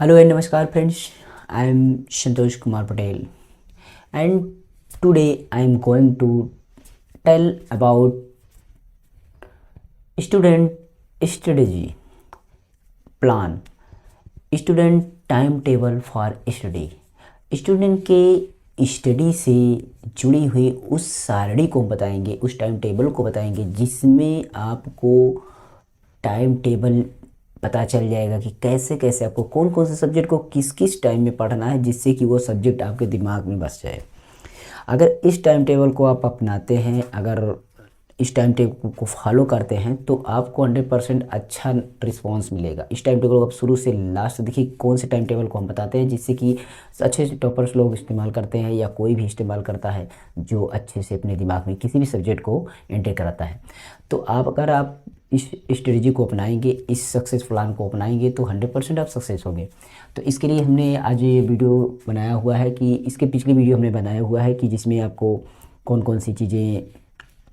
Hello and namaskar friends. I am Santosh Kumar Patel and today I am going to tell about student strategy plan, student time table for study. Student के study से जुड़ी हुई उस सारणी को बताएंगे, उस टाइम टेबल को बताएंगे जिसमें आपको टाइम टेबल पता चल जाएगा कि कैसे कैसे आपको कौन कौन से सब्जेक्ट को किस किस टाइम में पढ़ना है, जिससे कि वो सब्जेक्ट आपके दिमाग में बस जाए। अगर इस टाइम टेबल को आप अपनाते हैं, अगर इस टाइम टेबल को फॉलो करते हैं तो आपको 100% अच्छा रिस्पांस मिलेगा। इस टाइम टेबल को आप शुरू से लास्ट देखिए, कौन से टाइम टेबल को हम बताते हैं जिससे कि अच्छे से टॉपर्स लोग इस्तेमाल करते हैं या कोई भी इस्तेमाल करता है जो अच्छे से अपने दिमाग में किसी भी सब्जेक्ट को एंटर कराता है। तो अगर आप इस स्ट्रेटजी को अपनाएंगे, इस सक्सेस प्लान को अपनाएंगे तो 100% आप सक्सेस होंगे। तो इसके लिए हमने आज ये वीडियो बनाया हुआ है कि इसके पिछली वीडियो हमने बनाया हुआ है कि जिसमें आपको कौन कौन सी चीज़ें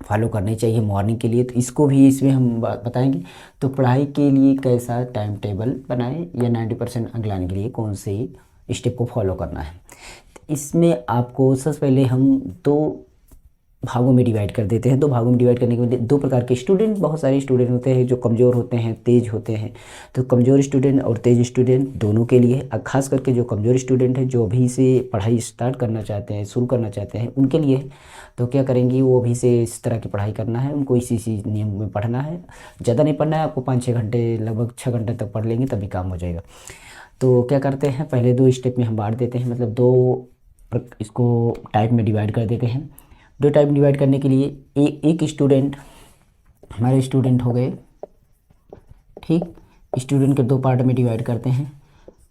फॉलो करनी चाहिए मॉर्निंग के लिए, तो इसको भी इसमें हम बताएंगे। तो पढ़ाई के लिए कैसा टाइम टेबल बनाएं या 90% अंक लाने के लिए कौन से स्टेप को फॉलो करना है। इसमें आपको सबसे पहले हम दो भागों में डिवाइड कर देते हैं। दो भागों में डिवाइड करने के बाद दो प्रकार के स्टूडेंट, बहुत सारे स्टूडेंट होते हैं जो कमज़ोर होते हैं, तेज़ होते हैं। तो कमज़ोर स्टूडेंट और तेज़ स्टूडेंट दोनों के लिए, खास करके जो कमज़ोर स्टूडेंट हैं जो अभी से पढ़ाई स्टार्ट करना चाहते हैं, शुरू करना चाहते हैं, उनके लिए तो क्या करेंगे, वो अभी से इस तरह की पढ़ाई करना है, उनको इसी नियम में पढ़ना है। ज़्यादा नहीं पढ़ना है आपको, 5-6 घंटे, लगभग 6 घंटे तक पढ़ लेंगे तभी काम हो जाएगा। तो क्या करते हैं, पहले दो स्टेप में हम बांट देते हैं, मतलब इसको टाइप में डिवाइड कर देते हैं। दो टाइप डिवाइड करने के लिए एक स्टूडेंट, हमारे स्टूडेंट हो गए, ठीक। स्टूडेंट के दो पार्ट में डिवाइड करते हैं,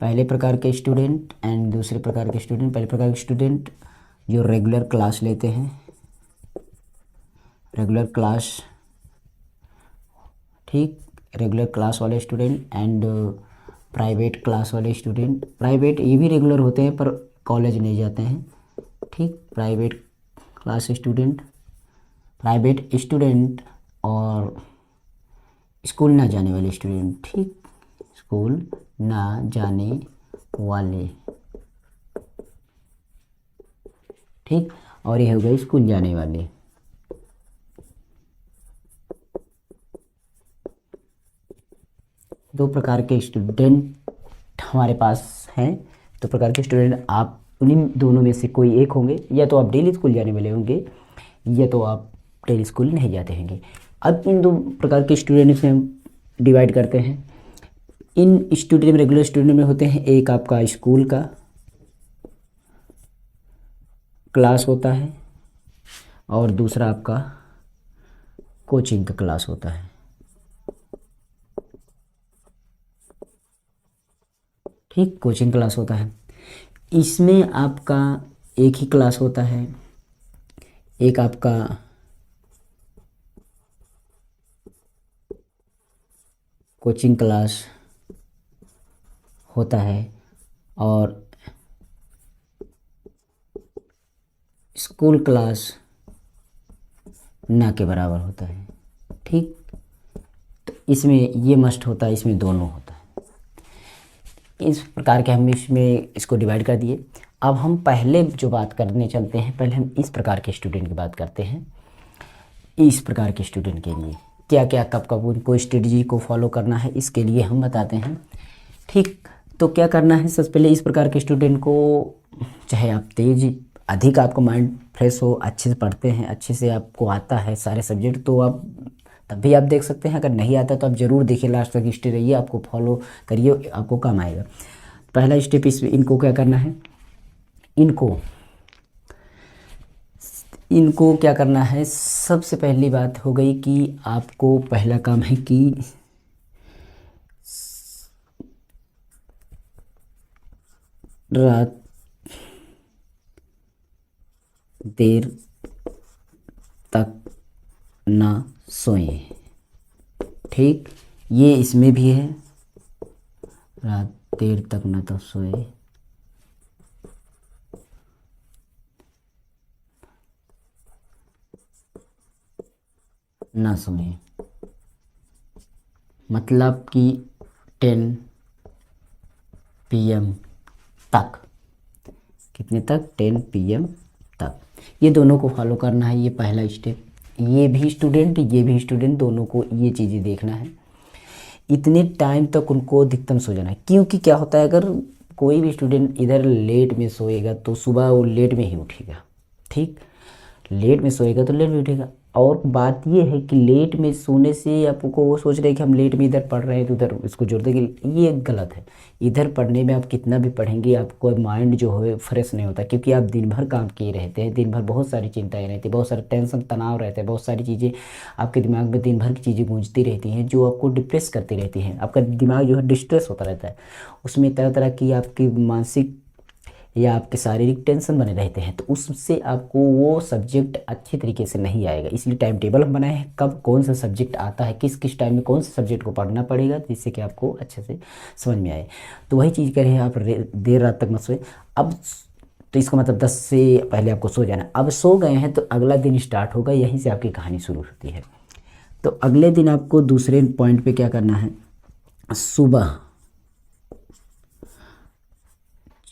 पहले प्रकार के स्टूडेंट एंड दूसरे प्रकार के स्टूडेंट। पहले प्रकार के स्टूडेंट जो रेगुलर क्लास लेते हैं, रेगुलर क्लास, ठीक, रेगुलर क्लास वाले स्टूडेंट एंड प्राइवेट क्लास वाले स्टूडेंट। प्राइवेट ये भी रेगुलर होते हैं पर कॉलेज नहीं जाते हैं, ठीक। Private class student, private student और स्कूल ना जाने वाले स्टूडेंट, ठीक, स्कूल ना जाने वाले, ठीक। और ये हो गए स्कूल जाने वाले। दो प्रकार के स्टूडेंट हमारे पास हैं। दो प्रकार के स्टूडेंट, आप उन्हीं दोनों में से कोई एक होंगे, या तो आप डेली स्कूल जाने वाले होंगे या तो आप डेली स्कूल नहीं जाते होंगे। अब इन दो प्रकार के स्टूडेंट से हम डिवाइड करते हैं। इन स्टूडेंट में, रेगुलर स्टूडेंट में होते हैं, एक आपका स्कूल का क्लास होता है और दूसरा आपका कोचिंग का क्लास होता है, ठीक। कोचिंग क्लास होता है, इसमें आपका एक ही क्लास होता है, एक आपका कोचिंग क्लास होता है और स्कूल क्लास ना के बराबर होता है, ठीक। तो इसमें ये मस्ट होता है, इसमें दोनों होता है। इस प्रकार के हम इसमें इसको डिवाइड कर दिए। अब हम पहले जो बात करने चलते हैं, पहले हम इस प्रकार के स्टूडेंट की बात करते हैं। इस प्रकार के स्टूडेंट के लिए क्या क्या कब कब उनको स्ट्रेटजी को फॉलो करना है, इसके लिए हम बताते हैं, ठीक। तो क्या करना है, सबसे पहले इस प्रकार के स्टूडेंट को, चाहे आप तेज, अधिक आपका माइंड फ्रेश हो, अच्छे से पढ़ते हैं, अच्छे से आपको आता है सारे सब्जेक्ट, तो आप तब भी आप देख सकते हैं। अगर नहीं आता तो आप ज़रूर देखिए, लास्ट तक स्टे रहिए, आपको फॉलो करिए, आपको काम आएगा। पहला स्टेप इनको क्या करना है, इनको इनको क्या करना है, सबसे पहली बात हो गई कि आपको पहला काम है कि रात देर तक ना सोएं, ठीक। ये इसमें भी है, रात देर तक ना तो सोए, ना सोए, मतलब कि 10 PM तक। कितने तक? 10 PM तक। ये दोनों को फॉलो करना है, ये पहला स्टेप। ये भी स्टूडेंट दोनों को ये चीज़ें देखना है। इतने टाइम तक उनको अधिकतम सो जाना है, क्योंकि क्या होता है, अगर कोई भी स्टूडेंट इधर लेट में सोएगा तो सुबह वो लेट में ही उठेगा। ठीक, लेट में सोएगा तो लेट में उठेगा। और बात ये है कि लेट में सोने से आपको वो सोच रहे हैं कि हम लेट में इधर पढ़ रहे हैं तो उधर इसको जोड़ देंगे, ये गलत है। इधर पढ़ने में आप कितना भी पढ़ेंगे आपको माइंड जो है फ्रेश नहीं होता, क्योंकि आप दिन भर काम किए रहते हैं, दिन भर बहुत सारी चिंताएं रहती है, बहुत सारे टेंशन तनाव रहते हैं, बहुत सारी चीज़ें आपके दिमाग में दिन भर की चीज़ें गूंजती रहती हैं जो आपको डिप्रेस करती रहती हैं। आपका दिमाग जो है डिस्ट्रेस होता रहता है, उसमें तरह तरह की आपकी मानसिक या आपके शारीरिक टेंशन बने रहते हैं, तो उससे आपको वो सब्जेक्ट अच्छी तरीके से नहीं आएगा। इसलिए टाइम टेबल हम बनाए हैं, कब कौन सा सब्जेक्ट आता है, किस किस टाइम में कौन से सब्जेक्ट को पढ़ना पड़ेगा, जिससे कि आपको अच्छे से समझ में आए। तो वही चीज़ करें, आप देर रात तक मत सोए। अब तो इसका मतलब 10 से पहले आपको सो जाना। अब सो गए हैं तो अगला दिन स्टार्ट होगा, यहीं से आपकी कहानी शुरू होती है। तो अगले दिन आपको दूसरे पॉइंट पे क्या करना है, सुबह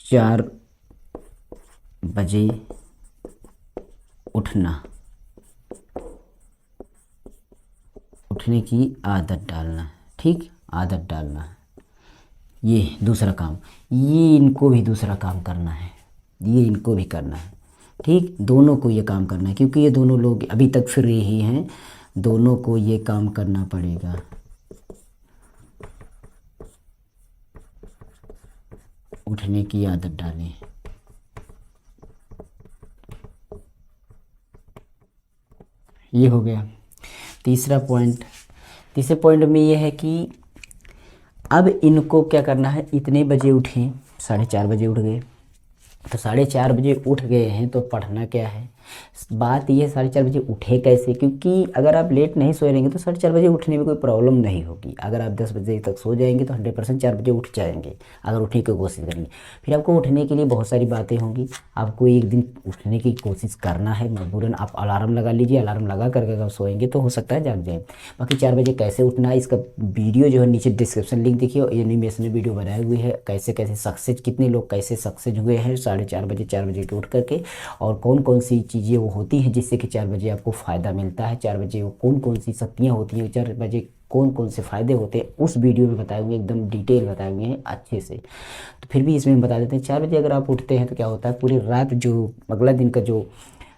4 बजे उठना, उठने की आदत डालना है। ठीक, आदत डालना है, ये दूसरा काम। ये इनको भी दूसरा काम करना है, ये इनको भी करना है। ठीक, दोनों को ये काम करना है, क्योंकि ये दोनों लोग अभी तक फ्री ही हैं, दोनों को ये काम करना पड़ेगा। उठने की आदत डालें। ये हो गया तीसरा पॉइंट। तीसरे पॉइंट में ये है कि अब इनको क्या करना है, इतने बजे उठें, 4:30 बजे उठ गए, तो 4:30 बजे उठ गए हैं तो पढ़ना क्या है। बात यह है 4:30 बजे उठे कैसे, क्योंकि अगर आप लेट नहीं सोए रहेंगे तो 4:30 बजे उठने में कोई प्रॉब्लम नहीं होगी। अगर आप 10 बजे तक सो जाएंगे तो 100% 4 बजे उठ जाएंगे, अगर उठने की कोशिश करेंगे। फिर आपको उठने के लिए बहुत सारी बातें होंगी, आपको एक दिन उठने की कोशिश करना है मजबूरन। आप अलार्म लगा लीजिए, अलार्म लगा करके अगर सोएंगे तो हो सकता है जाग जाए। बाकी 4 बजे कैसे उठना है, इसका वीडियो जो है नीचे डिस्क्रिप्शन लिंक देखिए, एनिमेशन वीडियो बनाई हुई है, कैसे कैसे सक्सेस, कितने लोग कैसे सक्सेस हुए हैं 4:30 बजे 4 बजे के उठ करके, और कौन कौन सी चीज़ें वो होती हैं जिससे कि 4 बजे आपको फ़ायदा मिलता है, 4 बजे वो कौन कौन सी शक्तियाँ होती हैं, 4 बजे कौन कौन से फ़ायदे होते हैं, उस वीडियो में बताए हुए एकदम डिटेल बताए हुए हैं अच्छे से। तो फिर भी इसमें हम बता देते हैं, 4 बजे अगर आप उठते हैं तो क्या होता है, पूरी रात जो अगला दिन का जो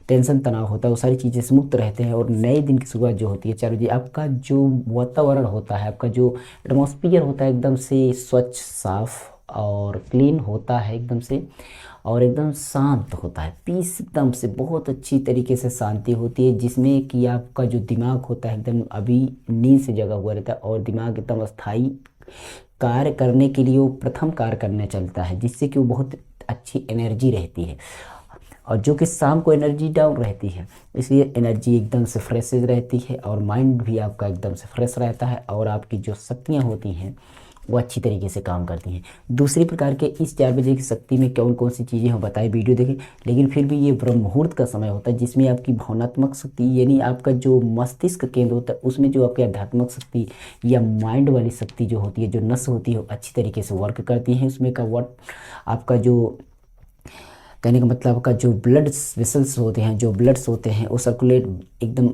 टेंशन तनाव होता है वो सारी चीज़ें से मुक्त रहते हैं, और नए दिन की शुरुआत जो होती है 4 बजे, आपका जो वातावरण होता है, आपका जो एटमॉस्फियर होता है एकदम से स्वच्छ साफ और क्लीन होता है एकदम से, और एकदम शांत होता है, पीस एकदम से बहुत अच्छी तरीके से शांति होती है, जिसमें कि आपका जो दिमाग होता है एकदम अभी नींद से जगा हुआ रहता है, और दिमाग एकदम अस्थाई कार्य करने के लिए वो प्रथम कार्य करने चलता है, जिससे कि वो बहुत अच्छी एनर्जी रहती है। और जो कि शाम को एनर्जी डाउन रहती है, इसलिए एनर्जी एकदम से फ्रेश रहती है, और माइंड भी आपका एकदम से फ्रेश रहता है, और आपकी जो शक्तियाँ होती हैं वो अच्छी तरीके से काम करती हैं। दूसरी प्रकार के इस 4 बजे की शक्ति में कौन कौन सी चीज़ें हम बताएं, वीडियो देखें। लेकिन फिर भी ये ब्रह्म मुहूर्त का समय होता है, जिसमें आपकी भावनात्मक शक्ति यानी आपका जो मस्तिष्क केंद्र होता है, उसमें जो आपकी आध्यात्मिक शक्ति या माइंड वाली शक्ति जो होती है, जो नस होती है, वो अच्छी तरीके से वर्क करती है। उसमें का वट आपका जो कहने का मतलब, आपका जो ब्लड वेसल्स होते हैं, जो ब्लड्स होते हैं, वो सर्कुलेट एकदम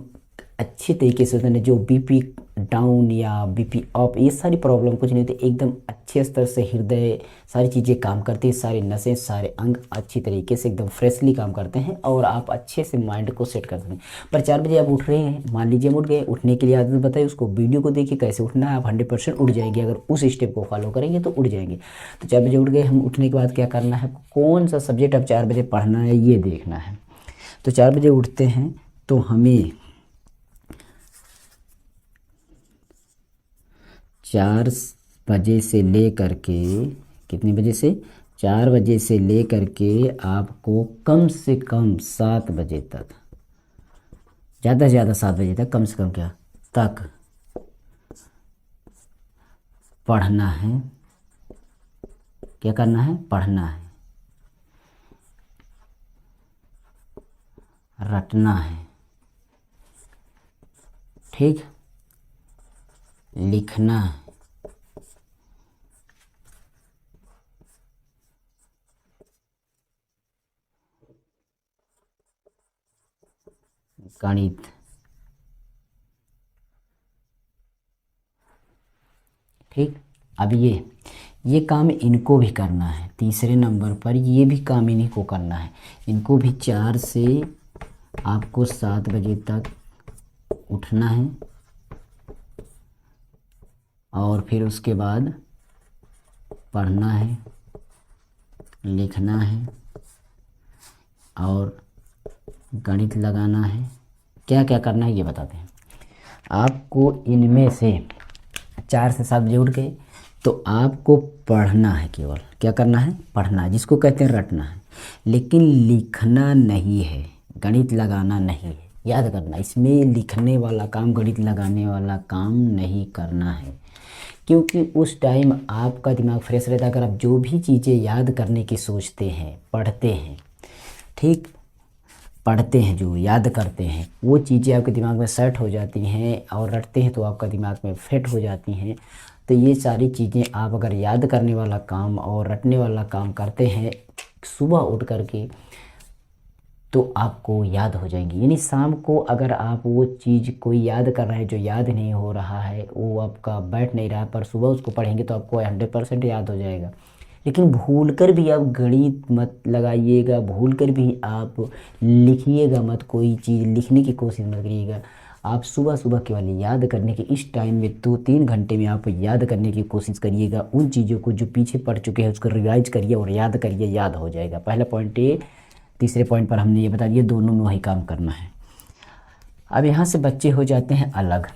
अच्छी तरीके से होते हैं। जो बीपी डाउन या बीपी अप, ये सारी प्रॉब्लम कुछ नहीं होती, एकदम अच्छे स्तर से हृदय सारी चीज़ें काम करती है, सारी नसें सारे अंग अच्छी तरीके से एकदम फ्रेशली काम करते हैं, और आप अच्छे से माइंड को सेट कर सकते हैं। पर 4 बजे आप उठ रहे हैं, मान लीजिए हम उठ गए, उठने के लिए आदत बताइए, उसको वीडियो को देखिए कैसे उठना है, आप 100% उठ जाएंगे। अगर उस स्टेप को फॉलो करेंगे तो उठ जाएंगे। तो 4 बजे उठ गए हम, उठने के बाद क्या करना है, कौन सा सब्जेक्ट अब 4 बजे पढ़ना है ये देखना है। तो 4 बजे उठते हैं तो हमें 4 बजे से ले करके, कितने बजे से, 4 बजे से ले करके आपको कम से कम 7 बजे तक, ज़्यादा से ज़्यादा 7 बजे तक, कम से कम क्या तक पढ़ना है। क्या करना है, पढ़ना है, रटना है, ठीक, लिखना है, गणित। ठीक, अब ये काम इनको भी करना है, तीसरे नंबर पर ये भी काम इन्हीं को करना है। इनको भी 4 से आपको 7 बजे तक उठना है और फिर उसके बाद पढ़ना है, लिखना है और गणित लगाना है। क्या क्या करना है ये बताते हैं आपको। इनमें से 4 से 7 बजे उठ गए तो आपको पढ़ना है, केवल क्या करना है, पढ़ना है, जिसको कहते हैं रटना है, लेकिन लिखना नहीं है, गणित लगाना नहीं है। याद करना, इसमें लिखने वाला काम, गणित लगाने वाला काम नहीं करना है, क्योंकि उस टाइम आपका दिमाग फ्रेश रहता है। अगर आप जो भी चीज़ें याद करने की सोचते हैं, पढ़ते हैं, ठीक, पढ़ते हैं, जो याद करते हैं, वो चीज़ें आपके दिमाग में सेट हो जाती हैं और रटते हैं तो आपका दिमाग में फिट हो जाती हैं। तो ये सारी चीज़ें आप अगर याद करने वाला काम और रटने वाला काम करते हैं सुबह उठ करके तो आपको याद हो जाएंगी। यानी शाम को अगर आप वो चीज़ कोई याद कर रहे हैं जो याद नहीं हो रहा है, वो आपका बैठ नहीं रहा, पर सुबह उसको पढ़ेंगे तो आपको 100% याद हो जाएगा। लेकिन भूल कर भी आप गणित मत लगाइएगा, भूल कर भी आप लिखिएगा मत, कोई चीज़ लिखने की कोशिश मत करिएगा। आप सुबह सुबह केवल याद करने के इस टाइम में 2-3 घंटे में आप याद करने की कोशिश करिएगा। उन चीज़ों को जो पीछे पढ़ चुके हैं उसको रिवाइज करिए और याद करिए, याद हो जाएगा। पहला पॉइंट ये, तीसरे पॉइंट पर हमने ये बता दिया, दोनों में वही काम करना है। अब यहाँ से बच्चे हो जाते हैं अलग।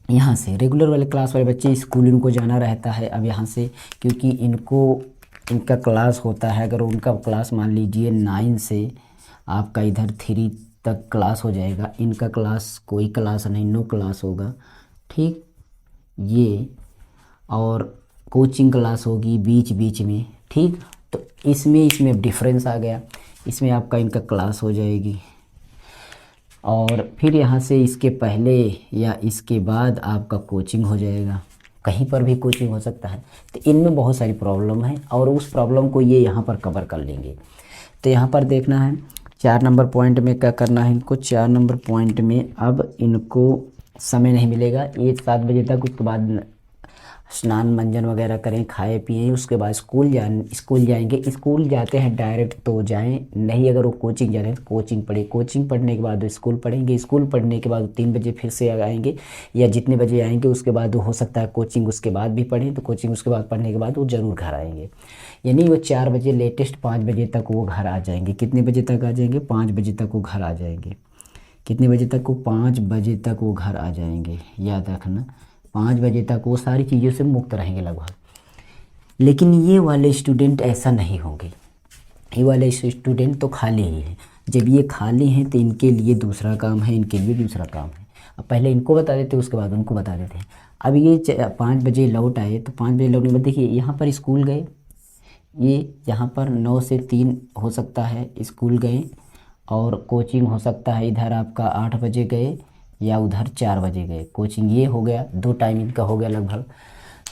यहाँ से रेगुलर वाले क्लास वाले बच्चे, स्कूल इनको जाना रहता है। अब यहाँ से क्योंकि इनका क्लास होता है, अगर उनका क्लास मान लीजिए 9 से आपका इधर 3 तक क्लास हो जाएगा, इनका क्लास कोई क्लास नहीं, नो क्लास होगा, ठीक, ये और कोचिंग क्लास होगी बीच बीच में, ठीक। तो इसमें डिफरेंस आ गया, इसमें आपका इनका क्लास हो जाएगी और फिर यहाँ से इसके पहले या इसके बाद आपका कोचिंग हो जाएगा, कहीं पर भी कोचिंग हो सकता है। तो इनमें बहुत सारी प्रॉब्लम है और उस प्रॉब्लम को ये यहाँ पर कवर कर लेंगे। तो यहाँ पर देखना है 4 नंबर पॉइंट में क्या करना है इनको। 4 नंबर पॉइंट में अब इनको समय नहीं मिलेगा, ये 7 बजे तक, उसके बाद स्नान मंजन वगैरह करें, खाए पिए, उसके बाद स्कूल जाएंगे। स्कूल जाते हैं डायरेक्ट तो जाएं, नहीं अगर वो कोचिंग जा रहे हैं तो कोचिंग पढ़े, कोचिंग पढ़ने के बाद वो स्कूल पढ़ेंगे, स्कूल पढ़ने के बाद 3 बजे फिर से आएंगे या जितने बजे आएंगे उसके बाद हो सकता है कोचिंग उसके बाद भी पढ़ें, तो कोचिंग उसके बाद पढ़ने के बाद वो ज़रूर घर आएंगे। यानी वो 4 बजे लेटेस्ट 5 बजे तक वो घर आ जाएंगे। कितने बजे तक आ जाएंगे? 5 बजे तक वो घर आ जाएंगे। कितने बजे तक? वो 5 बजे तक वो घर आ जाएंगे, याद रखना। 5 बजे तक वो सारी चीज़ों से मुक्त रहेंगे लगभग। लेकिन ये वाले स्टूडेंट ऐसा नहीं होंगे, ये वाले स्टूडेंट तो खाली ही हैं। जब ये खाली हैं तो इनके लिए दूसरा काम है, इनके लिए दूसरा काम है। अब पहले इनको बता देते उसके बाद उनको बता देते हैं। अब ये 5 बजे लौट आए तो 5 बजे लौटने के बाद देखिए यहाँ पर स्कूल गए, ये यहाँ पर 9 से 3 हो सकता है स्कूल गए और कोचिंग हो सकता है इधर आपका 8 बजे गए या उधर 4 बजे गए। कोचिंग ये हो गया, 2 टाइम इनका हो गया लगभग।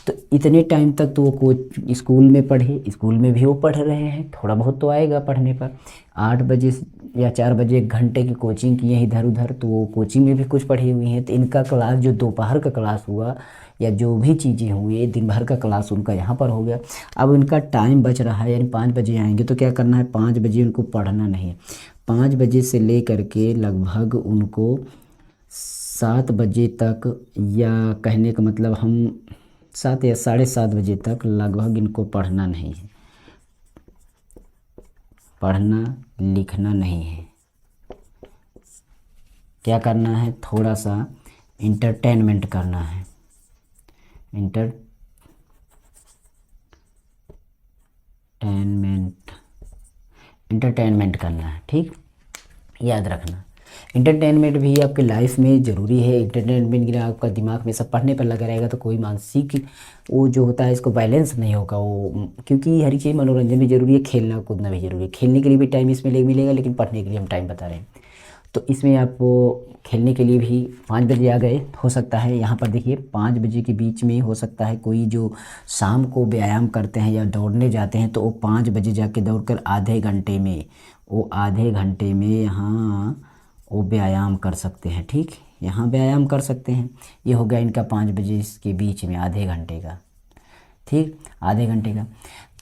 तो इतने टाइम तक तो वो स्कूल में पढ़े, स्कूल में भी वो पढ़ रहे हैं, थोड़ा बहुत तो आएगा पढ़ने पर। 8 बजे या 4 बजे 1 घंटे की कोचिंग की है इधर उधर, तो वो कोचिंग में भी कुछ पढ़ी हुई हैं। तो इनका क्लास जो दोपहर का क्लास हुआ या जो भी चीज़ें हुई, दिन भर का क्लास उनका यहाँ पर हो गया। अब इनका टाइम बच रहा है, यानी 5 बजे आएंगे तो क्या करना है, 5 बजे उनको पढ़ना नहीं है। 5 बजे से ले करके लगभग उनको 7 बजे तक, या कहने का मतलब हम 7 या 7:30 बजे तक लगभग इनको पढ़ना नहीं है, पढ़ना लिखना नहीं है। क्या करना है, थोड़ा सा इंटरटेनमेंट करना है, इंटरटेनमेंट करना है, ठीक, याद रखना। इंटरटेनमेंट भी आपके लाइफ में ज़रूरी है। इंटरटेनमेंट के लिए आपका दिमाग में सब पढ़ने पर लगा रहेगा तो कोई मानसिक वो जो होता है इसको बैलेंस नहीं होगा वो, क्योंकि हर चीज़ मनोरंजन भी ज़रूरी है, खेलना कूदना भी ज़रूरी है। खेलने के लिए भी टाइम इसमें मिलेगा, लेकिन पढ़ने के लिए हम टाइम बता रहे हैं। तो इसमें आप खेलने के लिए भी 5 बजे आ गए, हो सकता है यहाँ पर देखिए 5 बजे के बीच में हो सकता है कोई जो शाम को व्यायाम करते हैं या दौड़ने जाते हैं तो वो 5 बजे जाके दौड़ कर आधे घंटे में यहाँ वो व्यायाम कर सकते हैं। ठीक, यहाँ व्यायाम कर सकते हैं। ये हो गया इनका 5 बजे के बीच में आधे घंटे का। ठीक, आधे घंटे का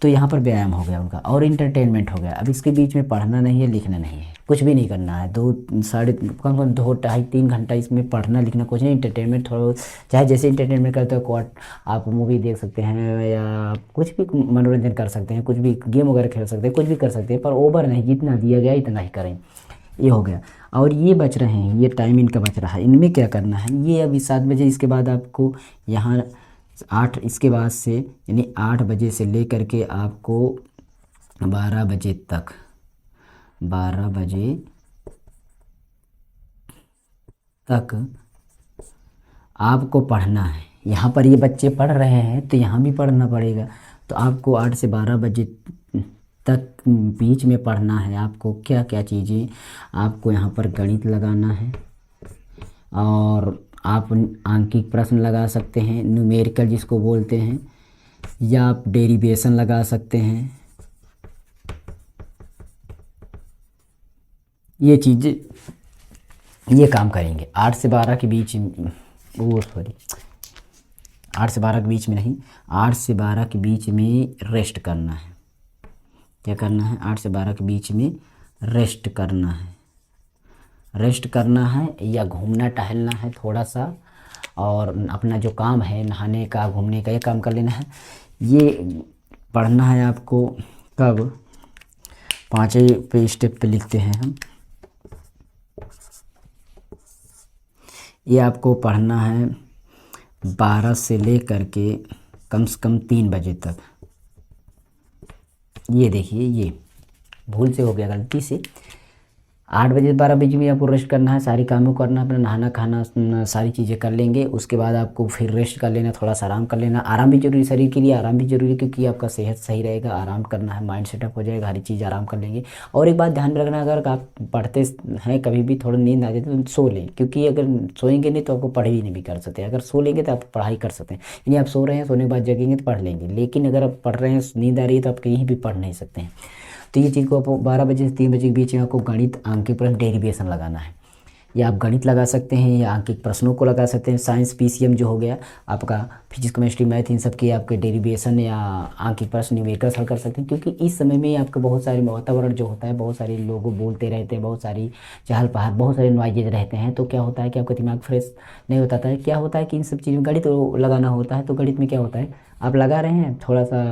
तो यहाँ पर व्यायाम हो गया उनका और इंटरटेनमेंट हो गया। अब इसके बीच में पढ़ना नहीं है, लिखना नहीं है, कुछ भी नहीं करना है। 2 साढ़े कम 2 ढाई 3 घंटा इसमें पढ़ना लिखना कुछ नहीं, इंटरटेनमेंट थोड़ा, चाहे जैसे इंटरटेनमेंट करते हो क्वाट आप मूवी देख सकते हैं या कुछ भी मनोरंजन कर सकते हैं, कुछ भी गेम वगैरह खेल सकते हैं, कुछ भी कर सकते हैं, पर ओवर नहीं, जितना दिया गया इतना ही करें। ये हो गया। और ये बच रहे हैं, ये टाइम इनका बच रहा है, इनमें क्या करना है, ये अभी 7 बजे, इसके बाद आपको यहाँ 8, इसके बाद से यानी 8 बजे से लेकर के आपको 12 बजे तक, 12 बजे तक आपको पढ़ना है। यहाँ पर ये बच्चे पढ़ रहे हैं तो यहाँ भी पढ़ना पड़ेगा। तो आपको 8 से 12 बजे तक बीच में पढ़ना है। आपको क्या क्या चीज़ें, आपको यहाँ पर गणित लगाना है और आप आंकिक प्रश्न लगा सकते हैं, न्यूमेरिकल जिसको बोलते हैं, या आप डेरिवेशन लगा सकते हैं। ये चीज़ें, ये काम करेंगे 8 से 12 के बीच, वो सॉरी 8 से 12 के बीच में नहीं, 8 से 12 के बीच में रेस्ट करना है। क्या करना है, 8 से 12 के बीच में रेस्ट करना है। रेस्ट करना है या घूमना टहलना है थोड़ा सा, और अपना जो काम है नहाने का, घूमने का, ये काम कर लेना है। ये पढ़ना है आपको कब, 5वें पे स्टेप पे लिखते हैं हम। ये आपको पढ़ना है 12 से लेकर के कम से कम 3 बजे तक। ये देखिए, ये भूल से हो गया, गलती से। 8 बजे 12 बजे में आपको रेस्ट करना है, सारी कामों करना, अपना नहाना खाना सारी चीज़ें कर लेंगे। उसके बाद आपको फिर रेस्ट कर लेना, थोड़ा सा आराम कर लेना। आराम भी जरूरी, शरीर के लिए आराम भी जरूरी, क्योंकि आपका सेहत सही रहेगा। आराम करना है, माइंड सेटअप हो जाएगा, हर चीज़ आराम कर लेंगे। और एक बात ध्यान में रखना, अगर आप पढ़ते हैं कभी भी थोड़ा नींद आ जाए तो सो लें, क्योंकि अगर सोएंगे नहीं तो आपको पढ़ाई नहीं भी कर सकते। अगर सो लेंगे तो आप पढ़ाई कर सकते हैं, यानी आप सो रहे हैं, सोने के बाद जगेंगे तो पढ़ लेंगे। लेकिन अगर आप पढ़ रहे हैं, नींद आ रही है, तो आप कहीं भी पढ़ नहीं सकते हैं। तो ये चीज़ को आपको 12 बजे से 3 बजे के बीच में आपको गणित, आंकिक प्रश्न, डेरिवेशन लगाना है। या आप गणित लगा सकते हैं या आंकिक प्रश्नों को लगा सकते हैं। साइंस पीसीएम जो हो गया आपका, फिजिक्स केमिस्ट्री मैथ, इन सब के आपके डेरिवेशन या आंकिक प्रश्न, न्यूमेरिकल हल कर सकते हैं। क्योंकि इस समय में आपका बहुत सारे वातावरण जो होता है, बहुत सारे लोग बोलते रहते हैं, बहुत सारी चहल पहल, बहुत सारे नॉइजेज रहते हैं। तो क्या होता है कि आपका दिमाग फ्रेश नहीं होता है। क्या होता है कि इन सब चीज़ों में गणित लगाना होता है। तो गणित में क्या होता है, आप लगा रहे हैं, थोड़ा सा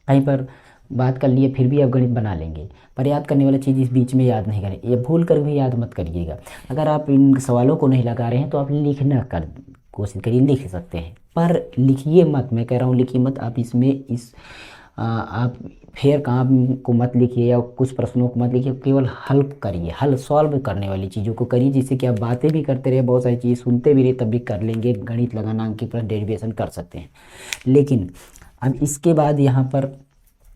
कहीं पर बात कर लिए, फिर भी आप गणित बना लेंगे, पर याद करने वाली चीज़ इस बीच में याद नहीं करें। ये भूल कर भी याद मत करिएगा। अगर आप इन सवालों को नहीं लगा रहे हैं तो आप लिखना कर कोशिश करिए, लिख सकते हैं, पर लिखिए मत। मैं कह रहा हूँ लिखिए मत। आप इसमें आप फेयर काम को मत लिखिए या कुछ प्रश्नों को मत लिखिए, केवल हल करिए, हल सॉल्व करने वाली चीज़ों को करिए, जिससे कि आप बातें भी करते रहे, बहुत सारी चीज़ सुनते भी रहे, तब भी कर लेंगे। गणित लगाना, अंक प्रश्न, डेरिवेशन कर सकते हैं। लेकिन अब इसके बाद यहाँ पर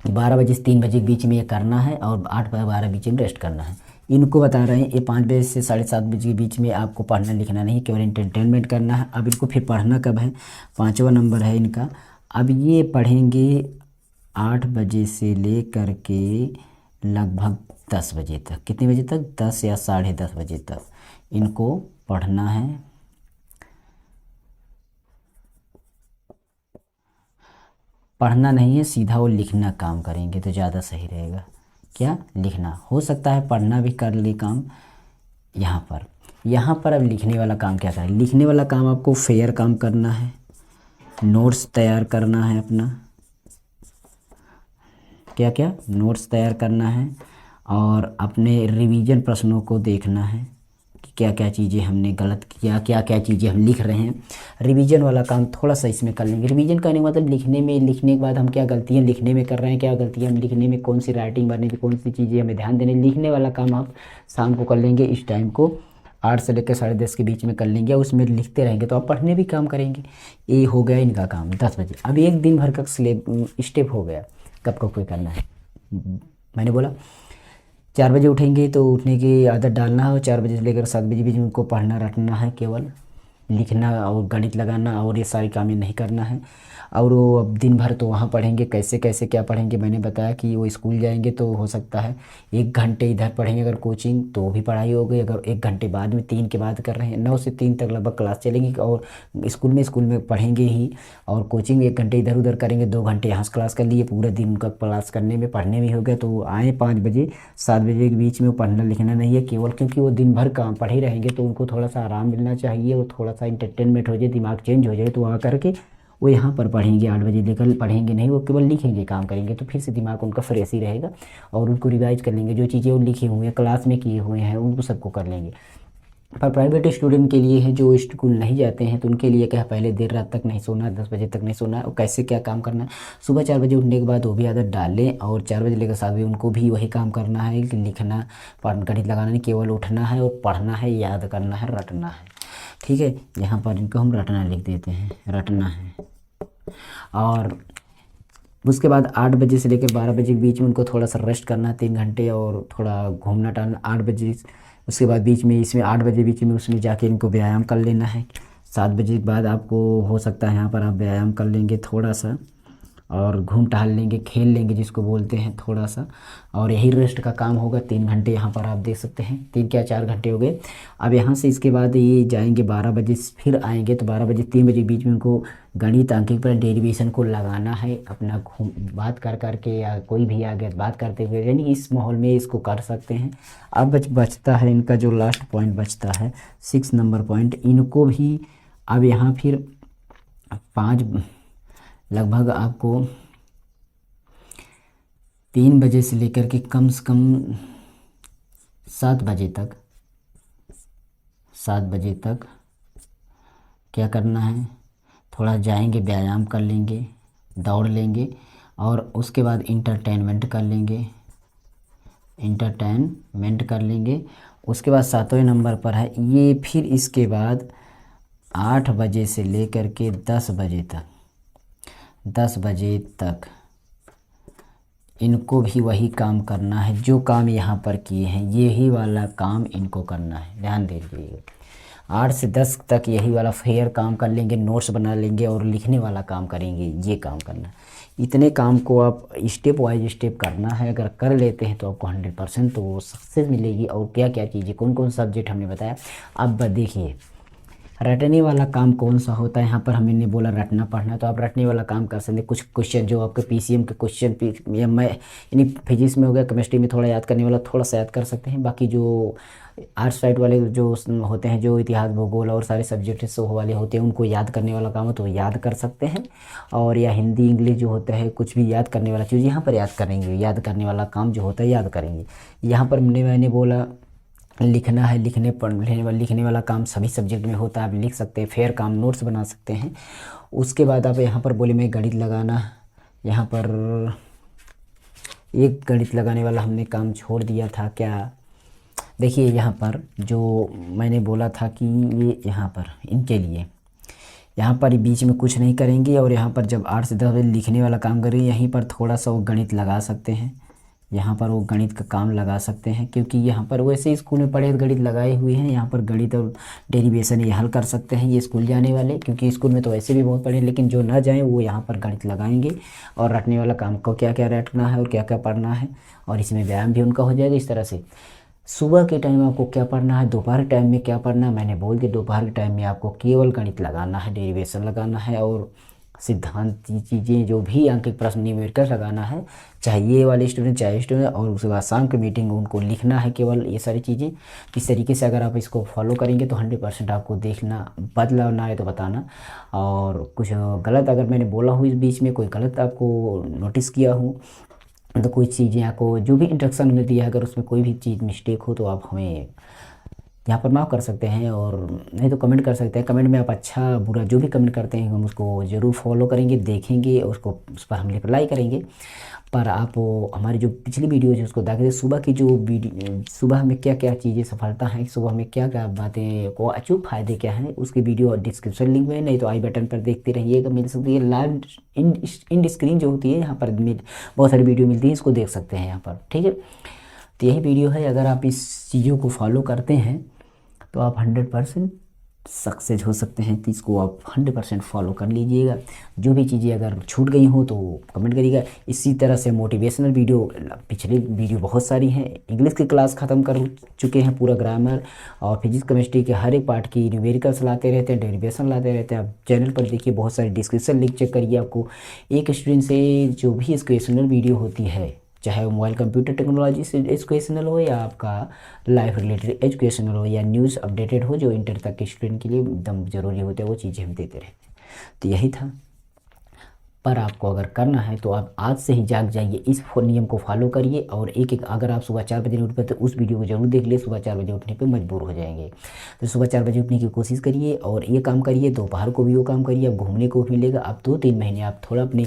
12 बजे से 3 बजे के बीच में ये करना है और 8 से 12 बीच में रेस्ट करना है। इनको बता रहे हैं, ये 5 बजे से 7:30 बजे के बीच में आपको पढ़ना लिखना नहीं, केवल एंटरटेनमेंट करना है। अब इनको फिर पढ़ना कब है, 5वां नंबर है इनका। अब ये पढ़ेंगे 8 बजे से ले कर के लगभग 10 बजे तक। कितने बजे तक, 10 या 10:30 बजे तक इनको पढ़ना है। पढ़ना नहीं है, सीधा वो लिखना काम करेंगे तो ज़्यादा सही रहेगा। क्या, लिखना। हो सकता है पढ़ना भी कर ले काम यहाँ पर अब लिखने वाला काम क्या करें, लिखने वाला काम आपको फेयर काम करना है, नोट्स तैयार करना है अपना। क्या क्या, नोट्स तैयार करना है और अपने रिवीजन प्रश्नों को देखना है कि क्या क्या चीज़ें हमने गलत किया, क्या क्या चीज़ें हम लिख रहे हैं। रिवीजन वाला काम थोड़ा सा इसमें कर लेंगे। रिवीजन करने का मतलब लिखने में, लिखने के बाद हम क्या गलतियाँ लिखने में कर रहे हैं, क्या गलतियाँ हम लिखने में, कौन सी राइटिंग बनने की, कौन सी चीज़ें हमें ध्यान देने। लिखने वाला काम आप शाम को कर लेंगे। इस टाइम को 8 से लेकर 10:30 के बीच में कर लेंगे, उसमें लिखते रहेंगे तो आप पढ़ने भी काम करेंगे। ये हो गया इनका काम 10 बजे। अब एक दिन भर का स्टेप हो गया, कब कब कोई करना है। मैंने बोला 4 बजे उठेंगे तो उठने की आदत डालना है और 4 बजे से लेकर 7 बजे बीच में उनको पढ़ना रटना है केवल। लिखना और गणित लगाना और ये सारी कामें नहीं करना है। और वो अब दिन भर तो वहाँ पढ़ेंगे, कैसे कैसे क्या पढ़ेंगे। मैंने बताया कि वो स्कूल जाएंगे तो हो सकता है 1 घंटे इधर पढ़ेंगे अगर कोचिंग तो भी पढ़ाई हो गई। अगर 1 घंटे बाद में 3 के बाद कर रहे हैं, 9 से 3 तक लगभग क्लास चलेंगी और स्कूल में पढ़ेंगे ही। और कोचिंग 1 घंटे इधर उधर करेंगे, 2 घंटे यहाँ से क्लास कर लिए, पूरा दिन उनका क्लास करने में पढ़ने में हो गया। तो आए 5 बजे 7 बजे के बीच में, वो पढ़ना लिखना नहीं है केवल, क्योंकि वो दिन भर काम पढ़े रहेंगे तो उनको थोड़ा सा आराम मिलना चाहिए और थोड़ा सा इंटरटेनमेंट हो जाए, दिमाग चेंज हो जाए। तो आ करके वो यहाँ पर पढ़ेंगे 8 बजे लेकर, पढ़ेंगे नहीं, वो केवल लिखेंगे, काम करेंगे तो फिर से दिमाग उनका फ्रेश ही रहेगा। और उनको रिवाइज कर लेंगे, जो चीज़ें वो लिखे हुए हैं क्लास में किए हुए हैं उनको सबको कर लेंगे। पर प्राइवेट स्टूडेंट के लिए है जो स्कूल नहीं जाते हैं तो उनके लिए क्या, पहले देर रात तक नहीं सोना, 10 बजे तक नहीं सोना है। और कैसे क्या काम करना है, सुबह 4 बजे उठने के बाद वो भी आदत डालें और 4 बजे लेकर 7 बजे उनको भी वही काम करना है कि लिखना, गणित लगाना नहीं, केवल उठना है और पढ़ना है, याद करना है, रटना है। ठीक है, यहाँ पर इनको हम रटना लिख देते हैं, रटना है। और उसके बाद 8 बजे से लेकर 12 बजे के बीच में उनको थोड़ा सा रेस्ट करना है 3 घंटे, और थोड़ा घूमना टहलना 8 बजे। उसके बाद बीच में इसमें 8 बजे बीच में उसमें जाके इनको व्यायाम कर लेना है। 7 बजे के बाद आपको हो सकता है यहाँ पर आप व्यायाम कर लेंगे थोड़ा सा, और घूम टहल लेंगे, खेल लेंगे जिसको बोलते हैं थोड़ा सा। और यही रेस्ट का काम होगा। 3 घंटे यहाँ पर आप देख सकते हैं, 3 क्या 4 घंटे हो गए। अब यहाँ से इसके बाद ये जाएंगे 12 बजे, फिर आएंगे तो 12 बजे 3 बजे के बीच में उनको गणित अंकित पर डेरिवेशन को लगाना है। अपना घूम बात कर करके या कोई भी आ गया बात करते हुए, यानी इस माहौल में इसको कर सकते हैं। अब बचता है इनका जो लास्ट पॉइंट बचता है 6 नंबर पॉइंट, इनको भी अब यहाँ फिर 5 लगभग आपको 3 बजे से लेकर के कम से कम 7 बजे तक, 7 बजे तक क्या करना है, थोड़ा जाएंगे, व्यायाम कर लेंगे, दौड़ लेंगे, और उसके बाद इंटरटेनमेंट कर लेंगे, इंटरटेनमेंट कर लेंगे। उसके बाद 7वें नंबर पर है ये, फिर इसके बाद 8 बजे से लेकर के 10 बजे तक, 10 बजे तक इनको भी वही काम करना है जो काम यहाँ पर किए हैं, यही वाला काम इनको करना है। ध्यान दीजिए, 8 से 10 तक यही वाला फेयर काम कर लेंगे, नोट्स बना लेंगे और लिखने वाला काम करेंगे, ये काम करना है। इतने काम को आप स्टेप वाइज स्टेप करना है। अगर कर लेते हैं तो आपको 100% तो सक्सेस मिलेगी। और क्या क्या चीज़ें, कौन कौन सब्जेक्ट हमने बताया। अब देखिए, रटने वाला काम कौन सा होता है, यहाँ पर हमने बोला रटना पढ़ना, तो आप रटने वाला काम कर सकते हैं। कुछ क्वेश्चन जो आपके पीसीएम के क्वेश्चन या मैं यानी फिजिक्स में हो गया, केमिस्ट्री में थोड़ा याद करने वाला थोड़ा सा याद कर सकते हैं। बाकी जो आर्ट्स साइड वाले जो होते हैं, जो इतिहास भूगोल और सारे सब्जेक्ट सो वाले होते हैं, उनको याद करने वाला काम हो तो याद कर सकते हैं। और या हिंदी इंग्लिश जो होता है, कुछ भी याद करने वाला चीज़ यहाँ पर याद करेंगे, याद करने वाला काम जो होता है याद करेंगे। यहाँ पर मैंने बोला लिखना है, लिखने वाला काम सभी सब्जेक्ट में होता है, आप लिख सकते हैं, फेयर काम नोट्स बना सकते हैं। उसके बाद आप यहाँ पर बोले मैं गणित लगाना, यहाँ पर एक गणित लगाने वाला हमने काम छोड़ दिया था क्या। देखिए यहाँ पर जो मैंने बोला था कि ये यहाँ पर इनके लिए यहाँ पर बीच में कुछ नहीं करेंगे, और यहाँ पर जब 8 से 10 बजे लिखने वाला काम करेंगे, यहीं पर थोड़ा सा वो गणित लगा सकते हैं, यहाँ पर वो गणित का काम लगा सकते हैं, क्योंकि यहाँ पर वैसे स्कूल में पढ़े गणित लगाए हुए हैं। यहाँ पर गणित और डेरिवेशन ये हल कर सकते हैं ये स्कूल जाने वाले, क्योंकि स्कूल में तो वैसे भी बहुत पढ़े, लेकिन जो ना जाएं वो यहाँ पर गणित लगाएंगे। और रटने वाला काम को क्या क्या रटना है और क्या क्या पढ़ना है, और इसमें व्यायाम भी उनका हो जाएगा। इस तरह से सुबह के टाइम आपको क्या पढ़ना है, दोपहर के टाइम में क्या पढ़ना है, मैंने बोल दिया। दोपहर के टाइम में आपको केवल गणित लगाना है, डेरिवेशन लगाना है, और सिद्धांत चीज़ें जो भी अंकित प्रश्न न्यूमेरिकल लगाना है, चाहे ये वाले स्टूडेंट चाहे स्टूडेंट। और उसके बाद शाम की मीटिंग उनको लिखना है केवल ये सारी चीज़ें। इस तरीके से अगर आप इसको फॉलो करेंगे तो 100% आपको देखना, बदलाव ना आए तो बताना। और कुछ गलत अगर मैंने बोला हूँ, इस बीच में कोई गलत आपको नोटिस किया हूँ तो कोई चीज़ें आपको जो भी इंस्ट्रक्शन हमने दिया है, अगर उसमें कोई भी चीज़ मिस्टेक हो तो आप हमें यहाँ पर माफ़ कर सकते हैं, और नहीं तो कमेंट कर सकते हैं। कमेंट में आप अच्छा बुरा जो भी कमेंट करते हैं हम उसको ज़रूर फॉलो करेंगे, देखेंगे, उसको उस पर हम रिप्लाई करेंगे। पर आप हमारी जो पिछली वीडियो है उसको देखें, सुबह की जो वीडियो, सुबह में क्या क्या चीज़ें सफलता है, सुबह में क्या क्या बातें को अचूक फ़ायदे क्या हैं, उसकी वीडियो डिस्क्रिप्शन लिंक में, नहीं तो आई बटन पर देखते रहिएगा, मिल सकती है। लाइव इन स्क्रीन जो होती है यहाँ पर बहुत सारी वीडियो मिलती है, इसको देख सकते हैं यहाँ पर। ठीक है, तो यही वीडियो है। अगर आप इस चीज़ों को फॉलो करते हैं तो आप 100% सक्सेस हो सकते हैं। तो इसको आप 100% फॉलो कर लीजिएगा। जो भी चीज़ें अगर छूट गई हो तो कमेंट करिएगा। इसी तरह से मोटिवेशनल वीडियो, पिछले वीडियो बहुत सारी हैं। इंग्लिश की क्लास ख़त्म कर चुके हैं, पूरा ग्रामर और फिजिक्स केमिस्ट्री के हर एक पार्ट की न्यूमेरिकल्स लाते रहते हैं, डेरिवेशन लाते रहते हैं। आप चैनल पर देखिए, बहुत सारी डिस्क्रिप्शन लिंक चेक करिए। आपको एक स्टूडेंट से जो भी एजुकेशनल वीडियो होती है, चाहे वो मोबाइल कंप्यूटर टेक्नोलॉजी से एजुकेशनल हो या आपका लाइफ रिलेटेड एजुकेशनल हो या न्यूज़ अपडेटेड हो, जो इंटर तक के स्टूडेंट के लिए एकदम ज़रूरी होते हैं, वो चीज़ें हम देते रहते हैं। तो यही था। पर आपको अगर करना है तो आप आज से ही जाग जाइए, इस नियम को फॉलो करिए। और एक एक, अगर आप सुबह 4 बजे नहीं उठ पाए तो उस वीडियो को जरूर देख लिए। सुबह 4 बजे उठने पे मजबूर हो जाएंगे, तो सुबह 4 बजे उठने की कोशिश करिए और ये काम करिए। दोपहर को भी वो काम करिए, अब घूमने को मिलेगा। अब 2-3 महीने आप थोड़ा अपने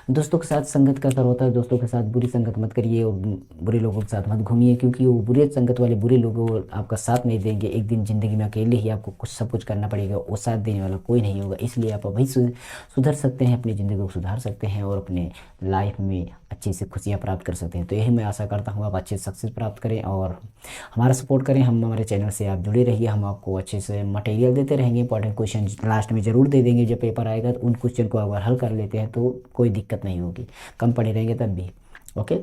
दोस्तों के साथ संगत का असर होता है, दोस्तों के साथ बुरी संगत मत करिए और बुरे लोगों के साथ मत घूमिए, क्योंकि वो बुरे संगत वाले बुरे लोग वो आपका साथ नहीं देंगे। एक दिन ज़िंदगी में अकेले ही आपको सब कुछ करना पड़ेगा, वो साथ देने वाला कोई नहीं होगा। इसलिए आप अभी सुधर सकते हैं, अपनी ज़िंदगी को सुधार सकते हैं और अपने लाइफ में अच्छी से खुशियाँ प्राप्त कर सकते हैं। तो यही मैं आशा करता हूँ आप अच्छे सक्सेस प्राप्त करें और हमारा सपोर्ट करें। हम हमारे चैनल से आप जुड़े रहिए, हम आपको अच्छे से मटेरियल देते रहेंगे। इंपॉर्टेंट क्वेश्चन लास्ट में ज़रूर दे देंगे, जब पेपर आएगा तो उन क्वेश्चन को अगर हल कर लेते हैं तो कोई दिक्कत नहीं होगी, कम पढ़े रहेंगे तब भी। ओके,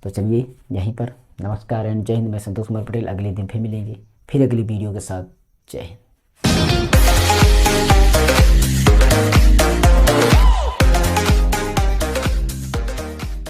तो चलिए यहीं पर नमस्कार एंड जय हिंद। मैं संतोष कुमार पटेल, अगले दिन फिर मिलेंगे, फिर अगली वीडियो के साथ। जय हिंद।